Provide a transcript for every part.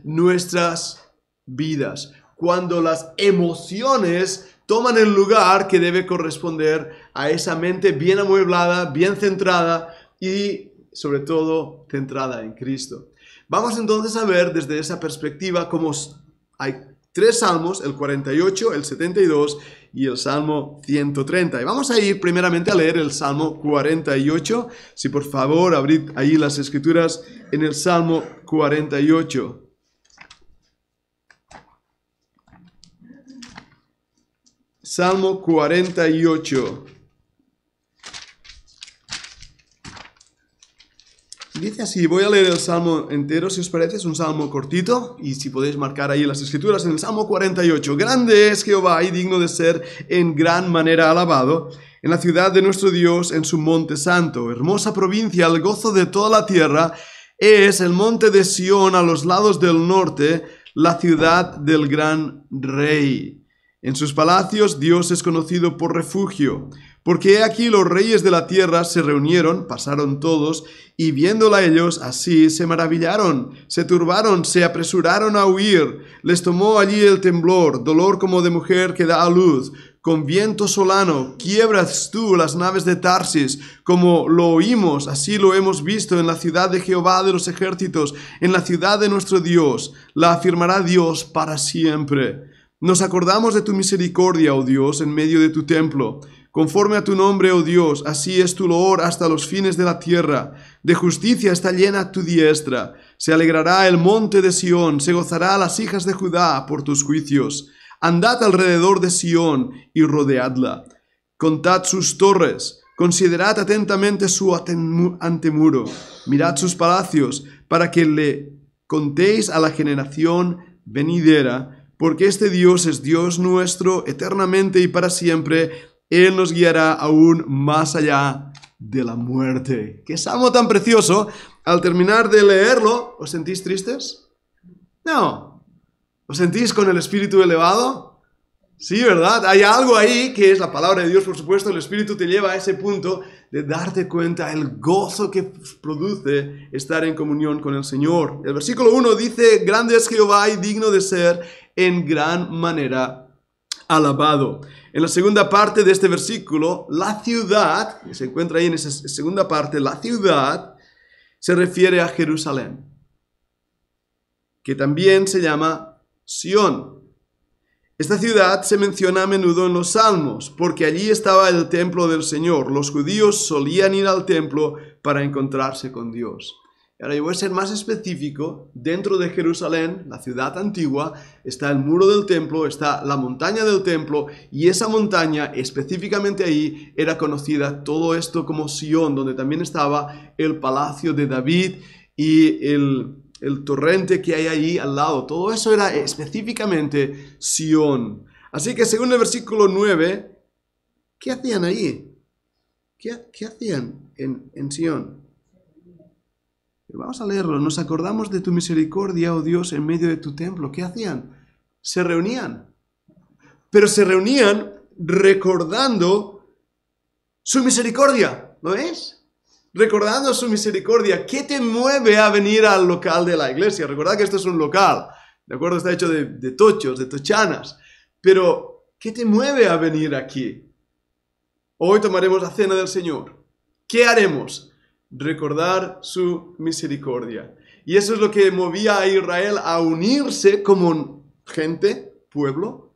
nuestras vidas, cuando las emociones toman el lugar que debe corresponder a esa mente bien amueblada, bien centrada y sobre todo centrada en Cristo. Vamos entonces a ver desde esa perspectiva cómo hay tres salmos, el 48, el 72 y el Salmo 130. Y vamos a ir primeramente a leer el Salmo 48. Si por favor abrid ahí las escrituras en el Salmo 48. Salmo 48. Dice así, voy a leer el Salmo entero, si os parece, es un Salmo cortito, y si podéis marcar ahí las escrituras en el Salmo 48. Grande es Jehová y digno de ser en gran manera alabado, en la ciudad de nuestro Dios, en su monte santo. Hermosa provincia, el gozo de toda la tierra, es el monte de Sión a los lados del norte, la ciudad del gran rey. En sus palacios Dios es conocido por refugio. Porque he aquí los reyes de la tierra se reunieron, pasaron todos, y viéndola ellos así se maravillaron, se turbaron, se apresuraron a huir. Les tomó allí el temblor, dolor como de mujer que da a luz. Con viento solano quiebras tú las naves de Tarsis, como lo oímos, así lo hemos visto en la ciudad de Jehová de los ejércitos, en la ciudad de nuestro Dios. La afirmará Dios para siempre. Nos acordamos de tu misericordia, oh Dios, en medio de tu templo. Conforme a tu nombre, oh Dios, así es tu loor hasta los fines de la tierra. De justicia está llena tu diestra. Se alegrará el monte de Sión, se gozará las hijas de Judá por tus juicios. Andad alrededor de Sión y rodeadla. Contad sus torres, considerad atentamente su antemuro. Mirad sus palacios, para que le contéis a la generación venidera, porque este Dios es Dios nuestro eternamente y para siempre. Él nos guiará aún más allá de la muerte. ¡Qué salmo tan precioso! Al terminar de leerlo, ¿os sentís tristes? No. ¿Os sentís con el espíritu elevado? Sí, ¿verdad? Hay algo ahí que es la palabra de Dios, por supuesto. El espíritu te lleva a ese punto de darte cuenta el gozo que produce estar en comunión con el Señor. El versículo 1 dice, grande es Jehová y digno de ser en gran manera alabado. En la segunda parte de este versículo, la ciudad, que se encuentra ahí en esa segunda parte, la ciudad se refiere a Jerusalén, que también se llama Sión. Esta ciudad se menciona a menudo en los Salmos, porque allí estaba el templo del Señor. Los judíos solían ir al templo para encontrarse con Dios. Ahora yo voy a ser más específico. Dentro de Jerusalén, la ciudad antigua, está el muro del templo, está la montaña del templo, y esa montaña, específicamente ahí, era conocida todo esto como Sión, donde también estaba el palacio de David y el torrente que hay ahí al lado. Todo eso era específicamente Sión. Así que según el versículo 9, ¿qué hacían ahí? ¿Qué hacían en Sión? Vamos a leerlo. Nos acordamos de tu misericordia, oh Dios, en medio de tu templo. ¿Qué hacían? Se reunían. Pero se reunían recordando su misericordia. ¿Lo ves? Recordando su misericordia. ¿Qué te mueve a venir al local de la iglesia? Recordad que esto es un local. ¿De acuerdo? Está hecho de tochos, de tochanas. Pero, ¿qué te mueve a venir aquí? Hoy tomaremos la cena del Señor. ¿Qué haremos? Recordar su misericordia. Y eso es lo que movía a Israel a unirse como gente, pueblo,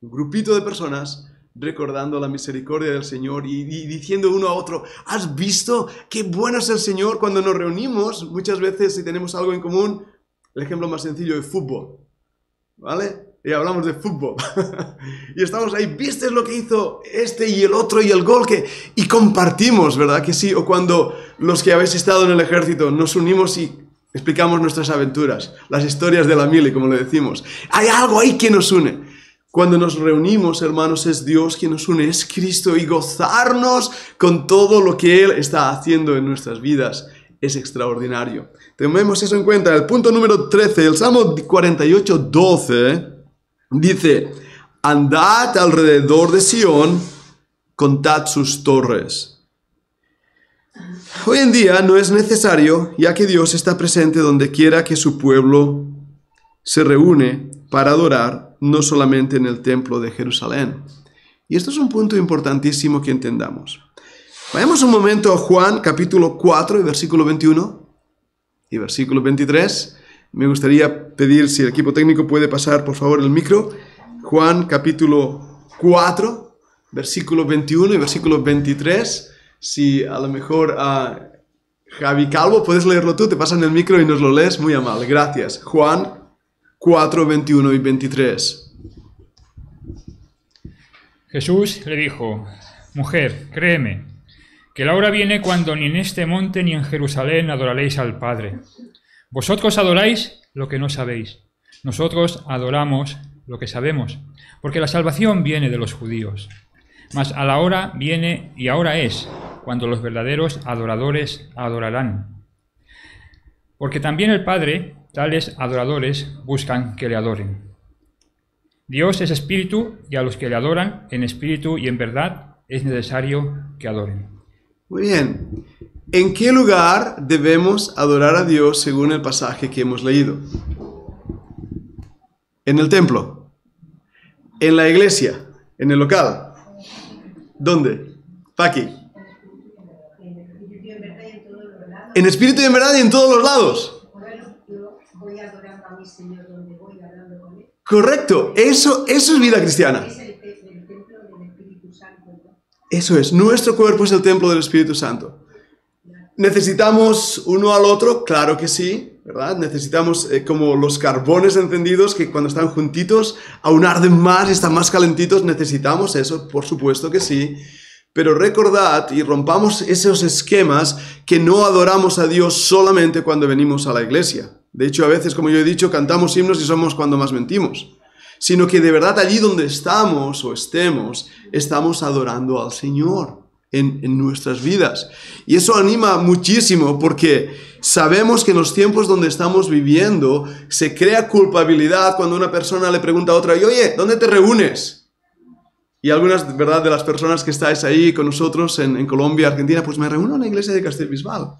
un grupito de personas, recordando la misericordia del Señor y diciendo uno a otro, ¿has visto qué bueno es el Señor? Cuando nos reunimos, muchas veces si tenemos algo en común, el ejemplo más sencillo es fútbol, ¿vale? Y hablamos de fútbol. Y estamos ahí, ¿viste lo que hizo este y el otro y el gol? Y compartimos, ¿verdad que sí? O cuando los que habéis estado en el ejército nos unimos y explicamos nuestras aventuras, las historias de la mili, como le decimos. Hay algo ahí que nos une. Cuando nos reunimos, hermanos, es Dios quien nos une, es Cristo, y gozarnos con todo lo que Él está haciendo en nuestras vidas es extraordinario. Tomemos eso en cuenta. El punto número 13, el Salmo 48, 12... dice, andad alrededor de Sión, contad sus torres. Hoy en día no es necesario, ya que Dios está presente donde quiera que su pueblo se reúne para adorar, no solamente en el templo de Jerusalén. Y esto es un punto importantísimo que entendamos. Vayamos un momento a Juan capítulo 4 y versículo 21 y versículo 23. Me gustaría pedir si el equipo técnico puede pasar por favor el micro. Juan capítulo 4, versículo 21 y versículo 23. Si a lo mejor Javi Calvo, puedes leerlo tú, te pasan el micro y nos lo lees, muy amable, gracias. Juan 4, 21 y 23. Jesús le dijo: Mujer, créeme, que la hora viene cuando ni en este monte ni en Jerusalén adoraréis al Padre. Vosotros adoráis lo que no sabéis. Nosotros adoramos lo que sabemos, porque la salvación viene de los judíos. Mas a la hora viene, y ahora es, cuando los verdaderos adoradores adorarán. Porque también el Padre, tales adoradores, buscan que le adoren. Dios es espíritu, y a los que le adoran en espíritu y en verdad es necesario que adoren. Muy bien. ¿En qué lugar debemos adorar a Dios según el pasaje que hemos leído? En el templo, en la iglesia, en el local. ¿Dónde? Paqui. En espíritu y en verdad y en todos los lados. Correcto, eso es vida cristiana. Eso es, nuestro cuerpo es el templo del Espíritu Santo. ¿Necesitamos uno al otro? Claro que sí, ¿verdad? Necesitamos como los carbones encendidos que cuando están juntitos aún arden más y están más calentitos. Necesitamos eso, por supuesto que sí. Pero recordad y rompamos esos esquemas que no adoramos a Dios solamente cuando venimos a la iglesia. De hecho, a veces, como yo he dicho, cantamos himnos y somos cuando más mentimos. Sino que de verdad allí donde estamos o estemos, estamos adorando al Señor en nuestras vidas. Y eso anima muchísimo porque sabemos que en los tiempos donde estamos viviendo se crea culpabilidad cuando una persona le pregunta a otra, y, oye, ¿dónde te reúnes? Y algunas, ¿verdad?, de las personas que estáis ahí con nosotros en Colombia, Argentina, pues me reúno en la iglesia de Castelbisbal.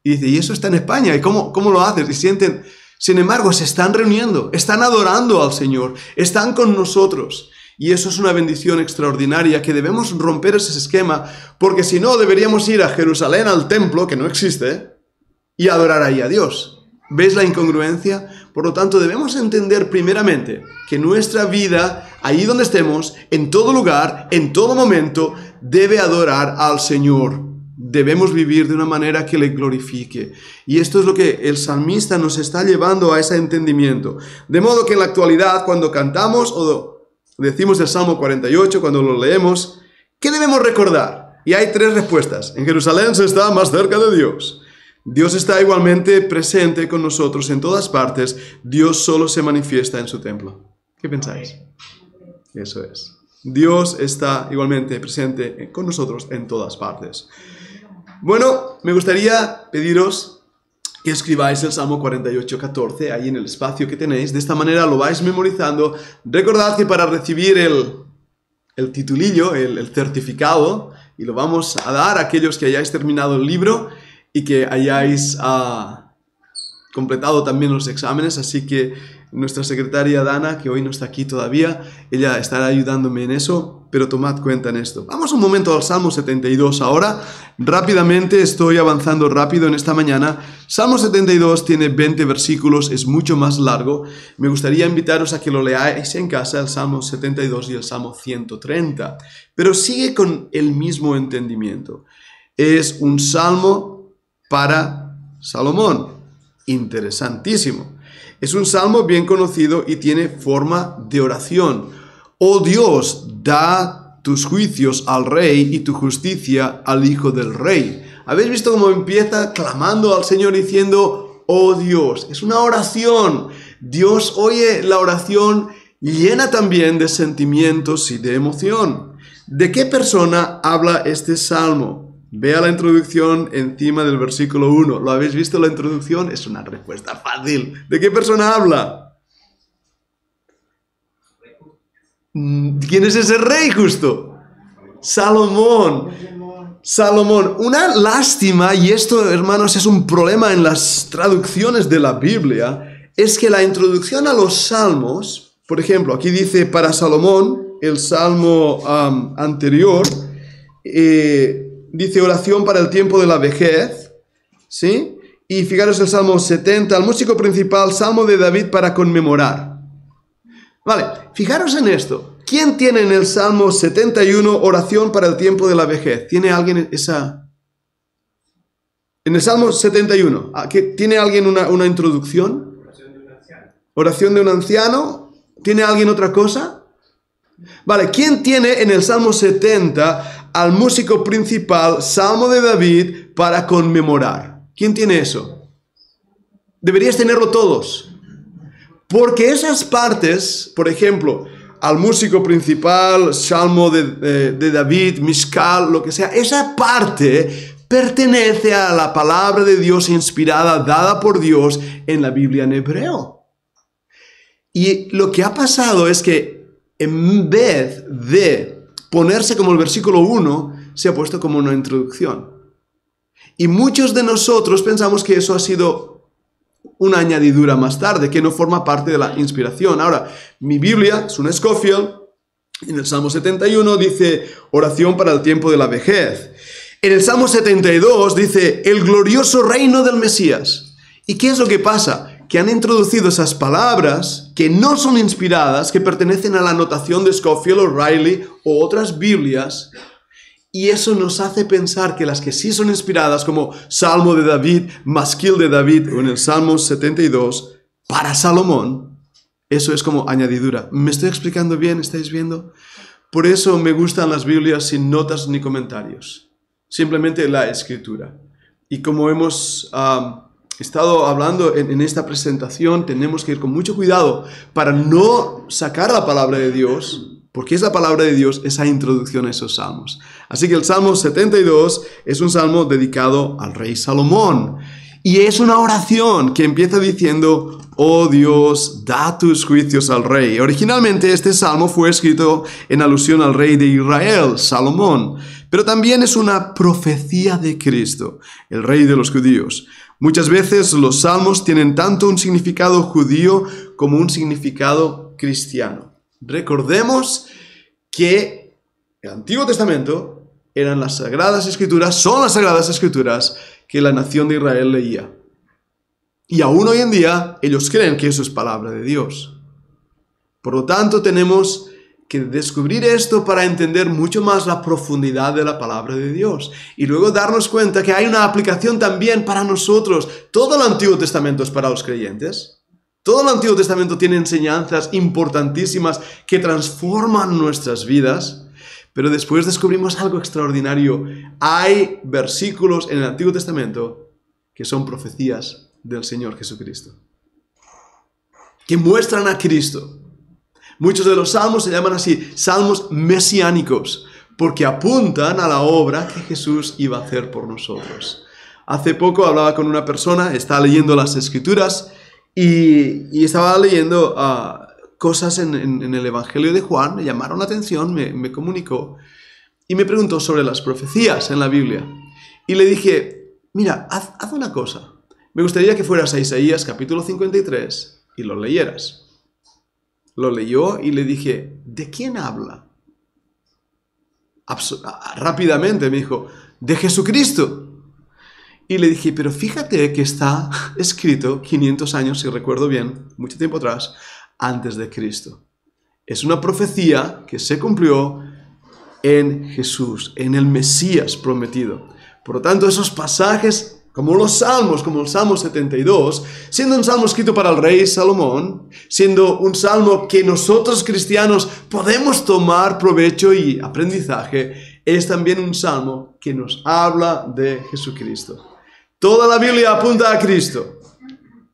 Y dice, ¿y eso está en España? ¿Y cómo lo haces? Y sienten, sin embargo, se están reuniendo, están adorando al Señor, están con nosotros. Y eso es una bendición extraordinaria que debemos romper ese esquema, porque si no, deberíamos ir a Jerusalén, al templo, que no existe, y adorar ahí a Dios. ¿Veis la incongruencia? Por lo tanto, debemos entender primeramente que nuestra vida, ahí donde estemos, en todo lugar, en todo momento, debe adorar al Señor. Debemos vivir de una manera que le glorifique. Y esto es lo que el salmista nos está llevando a ese entendimiento. De modo que en la actualidad, cuando cantamos o decimos el Salmo 48, cuando lo leemos, ¿qué debemos recordar? Y hay tres respuestas. En Jerusalén se está más cerca de Dios. Dios está igualmente presente con nosotros en todas partes. Dios solo se manifiesta en su templo. ¿Qué pensáis? Eso es. Dios está igualmente presente con nosotros en todas partes. Bueno, me gustaría pediros que escribáis el Salmo 48:14 ahí en el espacio que tenéis. De esta manera lo vais memorizando. Recordad que para recibir el titulillo, el certificado, y lo vamos a dar a aquellos que hayáis terminado el libro y que hayáis completado también los exámenes, así que nuestra secretaria Dana, que hoy no está aquí todavía, ella estará ayudándome en eso, pero tomad cuenta en esto. Vamos un momento al Salmo 72 ahora. Rápidamente, estoy avanzando rápido en esta mañana. Salmo 72 tiene 20 versículos, es mucho más largo. Me gustaría invitaros a que lo leáis en casa, el Salmo 72 y el Salmo 130. Pero sigue con el mismo entendimiento. Es un salmo para Salomón. Interesantísimo. Es un salmo bien conocido y tiene forma de oración. Oh Dios, da tus juicios al rey y tu justicia al hijo del rey. ¿Habéis visto cómo empieza clamando al Señor diciendo, oh Dios? Es una oración. Dios oye la oración llena también de sentimientos y de emoción. ¿De qué persona habla este salmo? Vea la introducción encima del versículo 1. ¿Lo habéis visto la introducción? Es una respuesta fácil. ¿De qué persona habla? ¿Quién es ese rey justo? Salomón. Salomón. Una lástima, y esto, hermanos, es un problema en las traducciones de la Biblia, es que la introducción a los salmos, por ejemplo, aquí dice para Salomón, el salmo anterior, dice oración para el tiempo de la vejez, ¿sí? Y fijaros el salmo 70, el músico principal, salmo de David para conmemorar. Vale, fijaros en esto. ¿Quién tiene en el salmo 71 oración para el tiempo de la vejez? ¿Tiene alguien esa? En el salmo 71, ¿tiene alguien una introducción? Oración de un anciano. Oración de un anciano. ¿Tiene alguien otra cosa? Vale, ¿quién tiene en el salmo 70 al músico principal, salmo de David para conmemorar? ¿Quién tiene eso? Deberíais tenerlo todos. Porque esas partes, por ejemplo, al músico principal, salmo de David, Mishkal, lo que sea, esa parte pertenece a la palabra de Dios inspirada, dada por Dios en la Biblia en hebreo. Y lo que ha pasado es que en vez de ponerse como el versículo 1, se ha puesto como una introducción. Y muchos de nosotros pensamos que eso ha sido una añadidura más tarde, que no forma parte de la inspiración. Ahora, mi Biblia es una Scofield, en el Salmo 71 dice oración para el tiempo de la vejez. En el Salmo 72 dice el glorioso reino del Mesías. ¿Y qué es lo que pasa? Que han introducido esas palabras que no son inspiradas, que pertenecen a la anotación de Scofield o Riley o otras Biblias. Y eso nos hace pensar que las que sí son inspiradas, como Salmo de David, Masquil de David, o en el Salmo 72, para Salomón, eso es como añadidura. ¿Me estoy explicando bien? ¿Estáis viendo? Por eso me gustan las Biblias sin notas ni comentarios. Simplemente la escritura. Y como hemos estado hablando en esta presentación, tenemos que ir con mucho cuidado para no sacar la palabra de Dios, porque es la palabra de Dios esa introducción a esos salmos. Así que el Salmo 72 es un salmo dedicado al rey Salomón. Y es una oración que empieza diciendo, oh Dios, da tus juicios al rey. Originalmente este salmo fue escrito en alusión al rey de Israel, Salomón. Pero también es una profecía de Cristo, el rey de los judíos. Muchas veces los salmos tienen tanto un significado judío como un significado cristiano. Recordemos que el Antiguo Testamento eran las Sagradas Escrituras, son las Sagradas Escrituras que la nación de Israel leía. Y aún hoy en día ellos creen que eso es palabra de Dios. Por lo tanto, tenemos que descubrir esto para entender mucho más la profundidad de la palabra de Dios. Y luego darnos cuenta que hay una aplicación también para nosotros. Todo el Antiguo Testamento es para los creyentes. Todo el Antiguo Testamento tiene enseñanzas importantísimas que transforman nuestras vidas, pero después descubrimos algo extraordinario. Hay versículos en el Antiguo Testamento que son profecías del Señor Jesucristo, que muestran a Cristo. Muchos de los salmos se llaman así, salmos mesiánicos, porque apuntan a la obra que Jesús iba a hacer por nosotros. Hace poco hablaba con una persona, estaba leyendo las Escrituras, y estaba leyendo cosas en el Evangelio de Juan, me llamaron la atención, me comunicó y me preguntó sobre las profecías en la Biblia. Y le dije, mira, haz una cosa, me gustaría que fueras a Isaías capítulo 53 y lo leyeras. Lo leyó y le dije, ¿de quién habla? Rápidamente me dijo, de Jesucristo. Y le dije, pero fíjate que está escrito 500 años, si recuerdo bien, mucho tiempo atrás, antes de Cristo. Es una profecía que se cumplió en Jesús, en el Mesías prometido. Por lo tanto, esos pasajes, como los salmos, como el Salmo 72, siendo un salmo escrito para el rey Salomón, siendo un salmo que nosotros cristianos podemos tomar provecho y aprendizaje, es también un salmo que nos habla de Jesucristo. Toda la Biblia apunta a Cristo.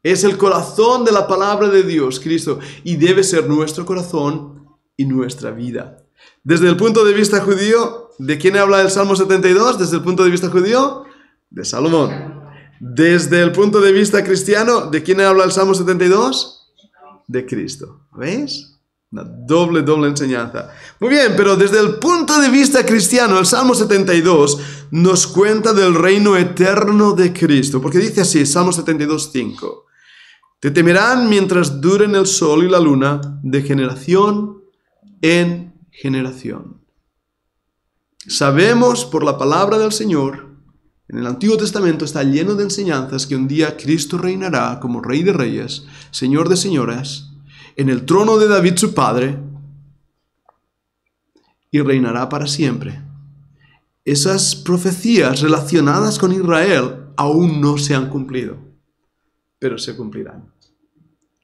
Es el corazón de la palabra de Dios, Cristo, y debe ser nuestro corazón y nuestra vida. Desde el punto de vista judío, ¿de quién habla el Salmo 72? Desde el punto de vista judío, de Salomón. Desde el punto de vista cristiano, ¿de quién habla el Salmo 72? De Cristo. ¿Veis? Una doble enseñanza. Muy bien, pero desde el punto de vista cristiano, el Salmo 72 nos cuenta del reino eterno de Cristo. Porque dice así, Salmo 72, 5. Te temerán mientras duren el sol y la luna, de generación en generación. Sabemos por la palabra del Señor, en el Antiguo Testamento está lleno de enseñanzas que un día Cristo reinará como Rey de Reyes, Señor de Señores, en el trono de David su padre, y reinará para siempre. Esas profecías relacionadas con Israel aún no se han cumplido, pero se cumplirán.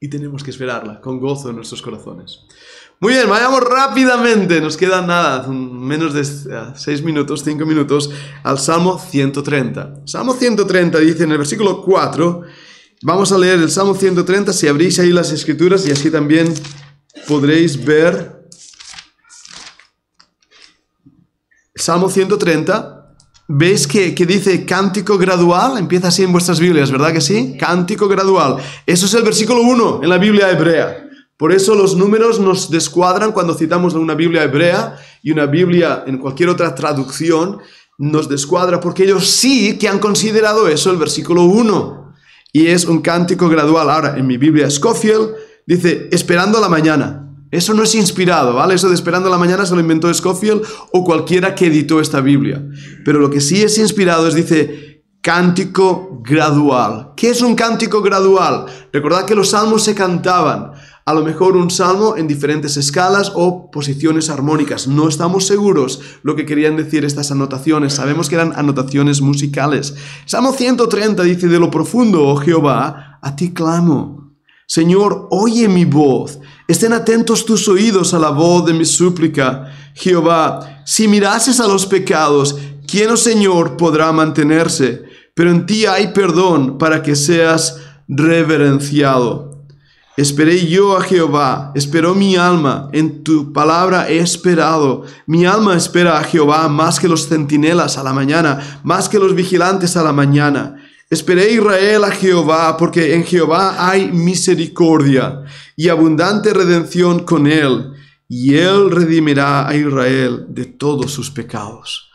Y tenemos que esperarla con gozo en nuestros corazones. Muy bien, vayamos rápidamente, nos quedan nada, menos de 6 minutos, 5 minutos, al Salmo 130. Salmo 130 dice en el versículo 4, vamos a leer el Salmo 130, si abrís ahí las Escrituras y así también podréis ver. Salmo 130, ¿veis que dice cántico gradual? Empieza así en vuestras Biblias, ¿verdad que sí? Cántico gradual. Eso es el versículo 1 en la Biblia hebrea. Por eso los números nos descuadran cuando citamos una Biblia hebrea y una Biblia en cualquier otra traducción nos descuadra, porque ellos sí que han considerado eso el versículo 1. Y es un cántico gradual. Ahora, en mi Biblia Scofield dice, esperando a la mañana. Eso no es inspirado, ¿vale? Eso de esperando a la mañana se lo inventó Scofield o cualquiera que editó esta Biblia. Pero lo que sí es inspirado es, dice, cántico gradual. ¿Qué es un cántico gradual? Recordad que los salmos se cantaban. A lo mejor un salmo en diferentes escalas o posiciones armónicas. No estamos seguros lo que querían decir estas anotaciones. Sabemos que eran anotaciones musicales. Salmo 130 dice, de lo profundo, oh Jehová, a ti clamo. Señor, oye mi voz. Estén atentos tus oídos a la voz de mi súplica. Jehová, si mirases a los pecados, ¿quién, oh Señor, podrá mantenerse? Pero en ti hay perdón para que seas reverenciado. Esperé yo a Jehová, esperó mi alma, en tu palabra he esperado. Mi alma espera a Jehová más que los centinelas a la mañana, más que los vigilantes a la mañana. Esperé Israel a Jehová, porque en Jehová hay misericordia y abundante redención con él, y él redimirá a Israel de todos sus pecados.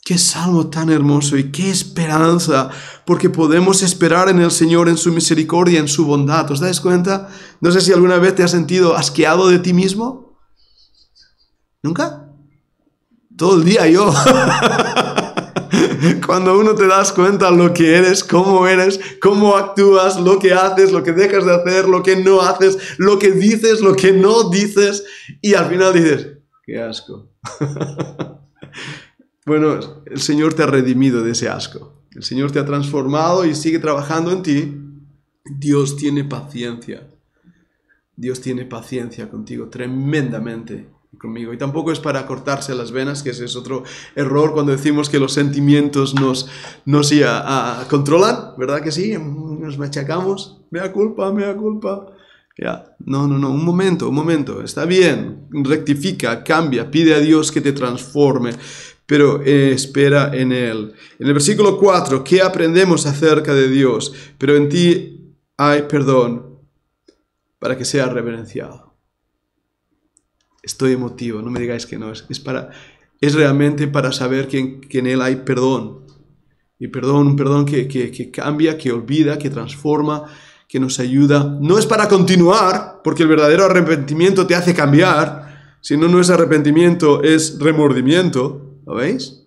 Qué salmo tan hermoso y qué esperanza, porque podemos esperar en el Señor, en su misericordia, en su bondad. ¿Os dais cuenta? No sé si alguna vez te has sentido asqueado de ti mismo. ¿Nunca? Todo el día yo. Cuando uno te das cuenta lo que eres, cómo actúas, lo que haces, lo que dejas de hacer, lo que no haces, lo que dices, lo que no dices, y al final dices, qué asco. Bueno, el Señor te ha redimido de ese asco. El Señor te ha transformado y sigue trabajando en ti. Dios tiene paciencia. Dios tiene paciencia contigo, tremendamente conmigo. Y tampoco es para cortarse las venas, que ese es otro error cuando decimos que los sentimientos nos controlan, ¿verdad que sí? Nos machacamos. Mea culpa, mea culpa. Ya, no, un momento. Está bien, rectifica, cambia, pide a Dios que te transforme. Pero espera en Él. En el versículo 4, ¿qué aprendemos acerca de Dios? Pero en ti hay perdón para que sea reverenciado. Estoy emotivo, no me digáis que no. Es realmente para saber que en Él hay perdón. Y un perdón que cambia, que olvida, que transforma, que nos ayuda. No es para continuar, porque el verdadero arrepentimiento te hace cambiar. Si no, no es arrepentimiento, es remordimiento. ¿Lo veis?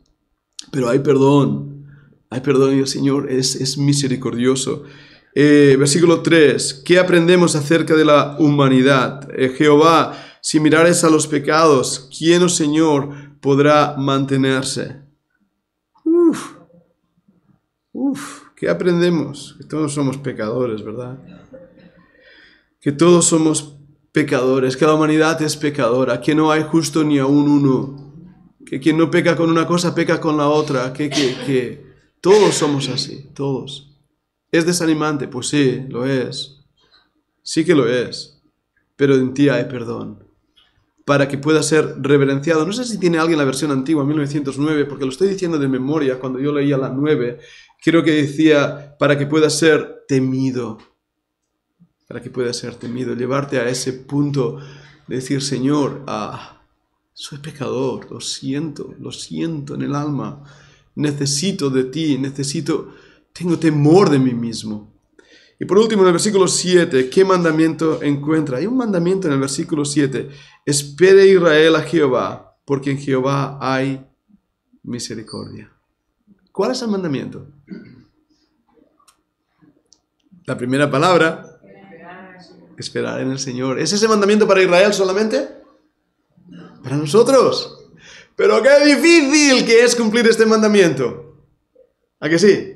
Pero hay perdón y el Señor es misericordioso. Versículo 3, ¿qué aprendemos acerca de la humanidad? Jehová, si mirares a los pecados, ¿quién, oh Señor, podrá mantenerse? ¿Qué aprendemos? Que todos somos pecadores, ¿verdad? Que todos somos pecadores, que la humanidad es pecadora, que no hay justo ni aún uno. Que quien no peca con una cosa, peca con la otra. Que todos somos así, todos. ¿Es desanimante? Pues sí, lo es. Sí que lo es. Pero en ti hay perdón. Para que pueda ser reverenciado. No sé si tiene alguien la versión antigua, 1909, porque lo estoy diciendo de memoria. Cuando yo leía la 9, creo que decía, para que pueda ser temido. Para que pueda ser temido. Llevarte a ese punto decir, Señor, soy pecador, lo siento en el alma, necesito de ti, tengo temor de mí mismo. Y por último, en el versículo 7, ¿qué mandamiento encuentra? Hay un mandamiento en el versículo 7. Espere Israel a Jehová, porque en Jehová hay misericordia. ¿Cuál es el mandamiento? La primera palabra, esperar en el Señor. ¿Es ese mandamiento para Israel solamente? Para nosotros. Pero qué difícil que es cumplir este mandamiento. ¿A que sí?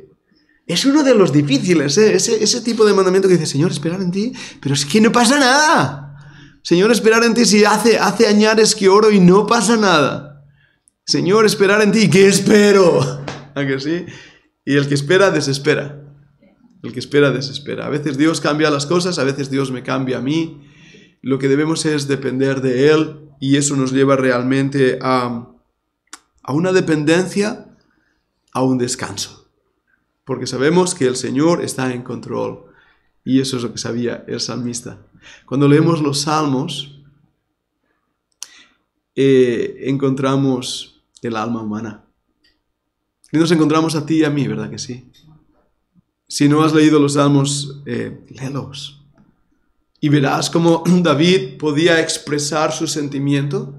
Es uno de los difíciles, ¿eh? Ese tipo de mandamiento que dice, Señor, esperar en ti, pero es que no pasa nada. Señor, esperar en ti, si hace añares que oro y no pasa nada. Señor, esperar en ti, ¿qué espero? ¿A que sí? Y el que espera, desespera. El que espera, desespera. A veces Dios cambia las cosas, a veces Dios me cambia a mí. Lo que debemos es depender de Él, y eso nos lleva realmente a una dependencia, a un descanso. Porque sabemos que el Señor está en control. Y eso es lo que sabía el salmista. Cuando leemos los salmos, encontramos el alma humana. Y nos encontramos a ti y a mí, ¿verdad que sí? Si no has leído los salmos, léelos. Y verás cómo David podía expresar su sentimiento,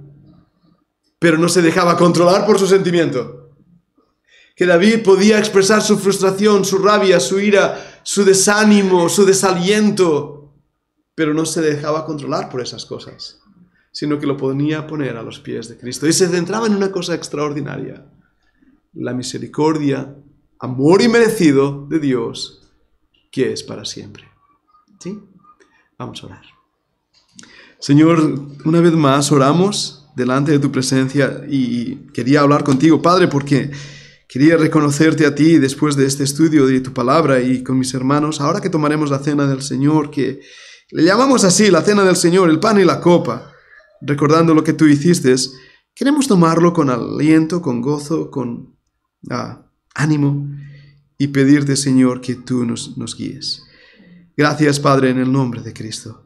pero no se dejaba controlar por su sentimiento. Que David podía expresar su frustración, su rabia, su ira, su desánimo, su desaliento, pero no se dejaba controlar por esas cosas, sino que lo ponía poner a los pies de Cristo. Y se centraba en una cosa extraordinaria: la misericordia, amor inmerecido de Dios, que es para siempre. ¿Sí? Vamos a orar. Señor, una vez más oramos delante de tu presencia y quería hablar contigo, Padre, porque quería reconocerte a ti después de este estudio de tu palabra y con mis hermanos. Ahora que tomaremos la cena del Señor, que le llamamos así, la cena del Señor, el pan y la copa, recordando lo que tú hiciste, queremos tomarlo con aliento, con gozo, con ánimo y pedirte, Señor, que tú nos guíes. Gracias, Padre, en el nombre de Cristo.